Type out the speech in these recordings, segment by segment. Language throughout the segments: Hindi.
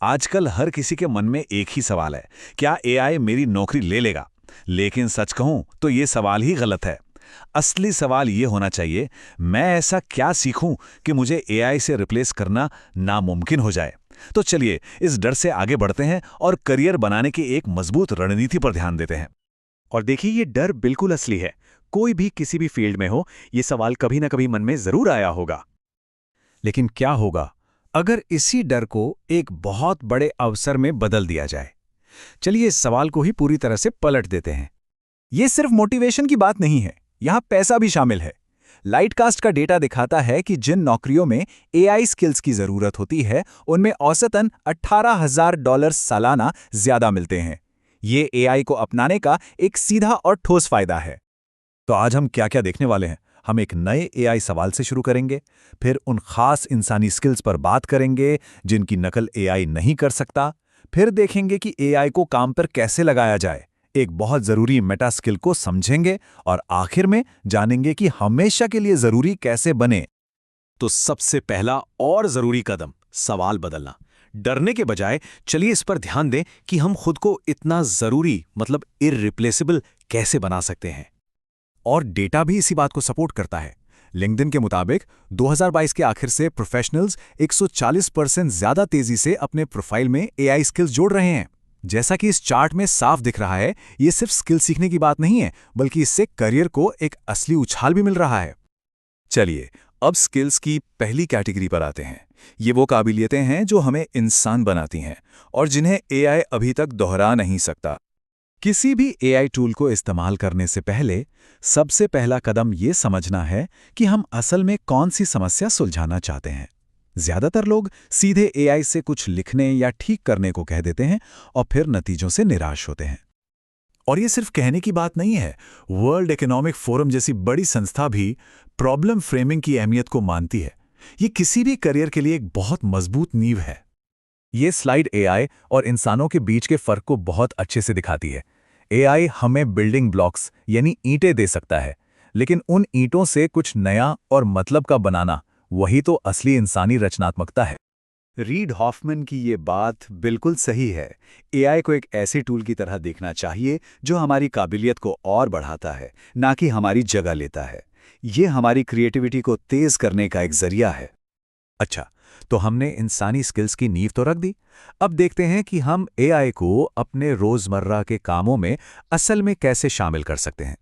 आजकल हर किसी के मन में एक ही सवाल है, क्या एआई मेरी नौकरी ले लेगा? लेकिन सच कहूं तो ये सवाल ही गलत है। असली सवाल ये होना चाहिए, मैं ऐसा क्या सीखूं कि मुझे एआई से रिप्लेस करना नामुमकिन हो जाए। तो चलिए इस डर से आगे बढ़ते हैं और करियर बनाने की एक मजबूत रणनीति पर ध्यान देते हैं। और देखिए, ये डर बिल्कुल असली है। कोई भी किसी भी फील्ड में हो, ये सवाल कभी ना कभी मन में जरूर आया होगा। लेकिन क्या होगा अगर इसी डर को एक बहुत बड़े अवसर में बदल दिया जाए? चलिए इस सवाल को ही पूरी तरह से पलट देते हैं। ये सिर्फ मोटिवेशन की बात नहीं है, यहाँ पैसा भी शामिल है। लाइटकास्ट का डेटा दिखाता है कि जिन नौकरियों में एआई स्किल्स की जरूरत होती है, उनमें औसतन $18,000 सालाना ज्यादा मिलते हैं। ये एआई को अपनाने का एक सीधा और ठोस फायदा है। तो आज हम क्या क्या देखने वाले हैं? हम एक नए एआई सवाल से शुरू करेंगे, फिर उन खास इंसानी स्किल्स पर बात करेंगे जिनकी नकल एआई नहीं कर सकता, फिर देखेंगे कि एआई को काम पर कैसे लगाया जाए, एक बहुत जरूरी मेटा स्किल को समझेंगे और आखिर में जानेंगे कि हमेशा के लिए जरूरी कैसे बने। तो सबसे पहला और जरूरी कदम, सवाल बदलना। डरने के बजाय चलिए इस पर ध्यान दें कि हम खुद को इतना जरूरी मतलब इररिप्लेसेबल कैसे बना सकते हैं। और डेटा भी इसी बात को सपोर्ट करता है। लिंक्डइन के मुताबिक 2022 के आखिर से प्रोफेशनल्स 140% ज्यादा तेजी से अपने प्रोफाइल में एआई स्किल्स जोड़ रहे हैं। जैसा कि इस चार्ट में साफ दिख रहा है, ये सिर्फ स्किल सीखने की बात नहीं है, बल्कि इससे करियर को एक असली उछाल भी मिल रहा है। चलिए अब स्किल्स की पहली कैटेगरी पर आते हैं। ये वो काबिलियतें हैं जो हमें इंसान बनाती हैं और जिन्हें एआई अभी तक दोहरा नहीं सकता। किसी भी एआई टूल को इस्तेमाल करने से पहले सबसे पहला कदम ये समझना है कि हम असल में कौन सी समस्या सुलझाना चाहते हैं। ज्यादातर लोग सीधे एआई से कुछ लिखने या ठीक करने को कह देते हैं और फिर नतीजों से निराश होते हैं। और ये सिर्फ कहने की बात नहीं है। वर्ल्ड इकोनॉमिक फोरम जैसी बड़ी संस्था भी प्रॉब्लम फ्रेमिंग की अहमियत को मानती है। ये किसी भी करियर के लिए एक बहुत मजबूत नींव है। ये स्लाइड एआई और इंसानों के बीच के फर्क को बहुत अच्छे से दिखाती है। एआई हमें बिल्डिंग ब्लॉक्स यानी ईंटें दे सकता है, लेकिन उन ईंटों से कुछ नया और मतलब का बनाना, वही तो असली इंसानी रचनात्मकता है। रीड हॉफमैन की ये बात बिल्कुल सही है। एआई को एक ऐसी टूल की तरह देखना चाहिए जो हमारी काबिलियत को और बढ़ाता है, ना कि हमारी जगह लेता है। ये हमारी क्रिएटिविटी को तेज करने का एक जरिया है। अच्छा, तो हमने इंसानी स्किल्स की नींव तो रख दी। अब देखते हैं कि हम एआई को अपने रोजमर्रा के कामों में असल में कैसे शामिल कर सकते हैं।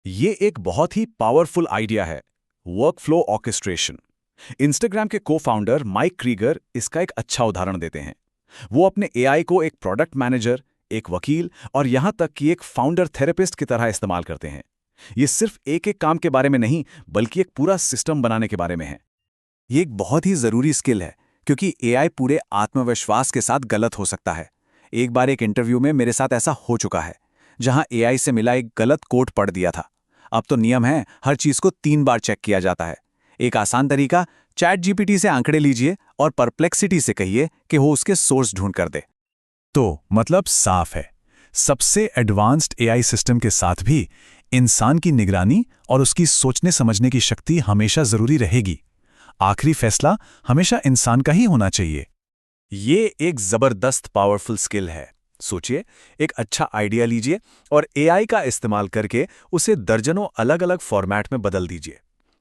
ये एक बहुत ही पावरफुल आइडिया है, वर्कफ्लो ऑर्केस्ट्रेशन। इंस्टाग्राम के को-फाउंडर माइक क्रीगर इसका एक अच्छा उदाहरण देते हैं। वो अपने एआई को एक प्रोडक्ट मैनेजर, एक वकील और यहां तक कि एक फाउंडर थेरेपिस्ट की तरह इस्तेमाल करते हैं। ये सिर्फ एक एक काम के बारे में नहीं, बल्कि एक पूरा सिस्टम बनाने के बारे में है। ये एक बहुत ही जरूरी स्किल है, क्योंकि एआई पूरे आत्मविश्वास के साथ गलत हो सकता है। एक बार एक इंटरव्यू में मेरे साथ ऐसा हो चुका है, जहां एआई से मिला एक गलत कोट पढ़ दिया था। अब तो नियम है, हर चीज को 3 बार चेक किया जाता है। एक आसान तरीका, चैट जीपीटी से आंकड़े लीजिए और परप्लेक्सिटी से कहिए कि वो उसके सोर्स ढूंढ कर दे। तो मतलब साफ है, सबसे एडवांस्ड एआई सिस्टम के साथ भी इंसान की निगरानी और उसकी सोचने समझने की शक्ति हमेशा जरूरी रहेगी। आखिरी फैसला हमेशा इंसान का ही होना चाहिए। ये एक जबरदस्त पावरफुल स्किल है। सोचिए, एक अच्छा आइडिया लीजिए और एआई का इस्तेमाल करके उसे दर्जनों अलग-अलग फॉर्मेट में बदल दीजिए।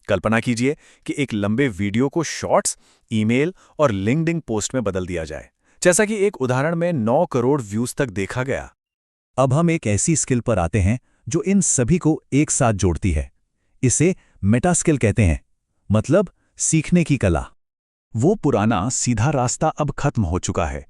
कल्पना कीजिए कि एक लंबे वीडियो को शॉर्ट्स, ईमेल और लिंक्डइन पोस्ट में बदल दिया जाए, जैसा कि एक उदाहरण में 9 करोड़ व्यूज तक देखा गया। अब हम एक ऐसी स्किल पर आते हैं जो इन सभी को एक साथ जोड़ती है। इसे मेटा स्किल कहते हैं, मतलब सीखने की कला। वो पुराना सीधा रास्ता अब खत्म हो चुका है।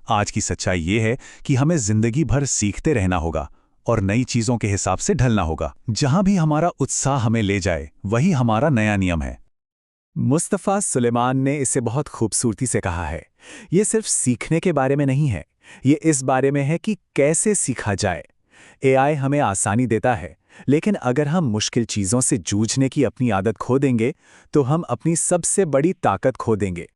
आज की सच्चाई ये है कि हमें जिंदगी भर सीखते रहना होगा और नई चीजों के हिसाब से ढलना होगा। जहां भी हमारा उत्साह हमें ले जाए, वही हमारा नया नियम है। मुस्तफ़ा सुलेमान ने इसे बहुत खूबसूरती से कहा है, ये सिर्फ सीखने के बारे में नहीं है, ये इस बारे में है कि कैसे सीखा जाए। एआई हमें आसानी देता है, लेकिन अगर हम मुश्किल चीज़ों से जूझने की अपनी आदत खो देंगे, तो हम अपनी सबसे बड़ी ताकत खो देंगे।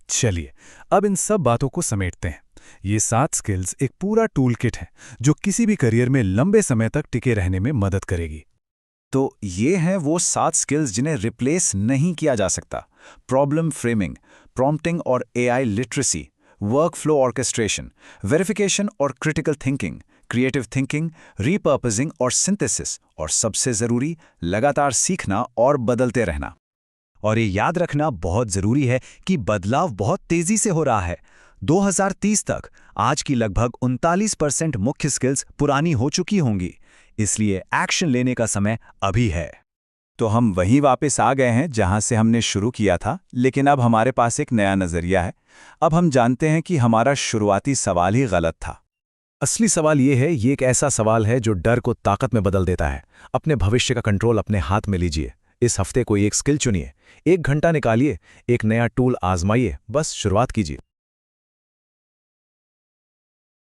चलिए अब इन सब बातों को समेटते हैं। ये 7 स्किल्स एक पूरा टूल किट है जो किसी भी करियर में लंबे समय तक टिके रहने में मदद करेगी। तो ये हैं वो 7 स्किल्स जिन्हें रिप्लेस नहीं किया जा सकता। प्रॉब्लम फ्रेमिंग, प्रॉम्प्टिंग और AI literacy, workflow orchestration, verification और critical thinking, creative thinking, repurposing और सिंथेसिस, और सबसे ज़रूरी लगातार सीखना और बदलते रहना। और ये याद रखना बहुत ज़रूरी है कि बदलाव बहुत तेज़ी से हो रहा है। 2030 तक आज की लगभग 39% मुख्य स्किल्स पुरानी हो चुकी होंगी, इसलिए एक्शन लेने का समय अभी है। तो हम वहीं वापस आ गए हैं जहां से हमने शुरू किया था, लेकिन अब हमारे पास एक नया नज़रिया है। अब हम जानते हैं कि हमारा शुरुआती सवाल ही गलत था। असली सवाल ये एक ऐसा सवाल है जो डर को ताकत में बदल देता है। अपने भविष्य का कंट्रोल अपने हाथ में लीजिए। इस हफ्ते कोई एक स्किल चुनिए, 1 घंटा निकालिए, एक नया टूल आजमाइए, बस शुरुआत कीजिए।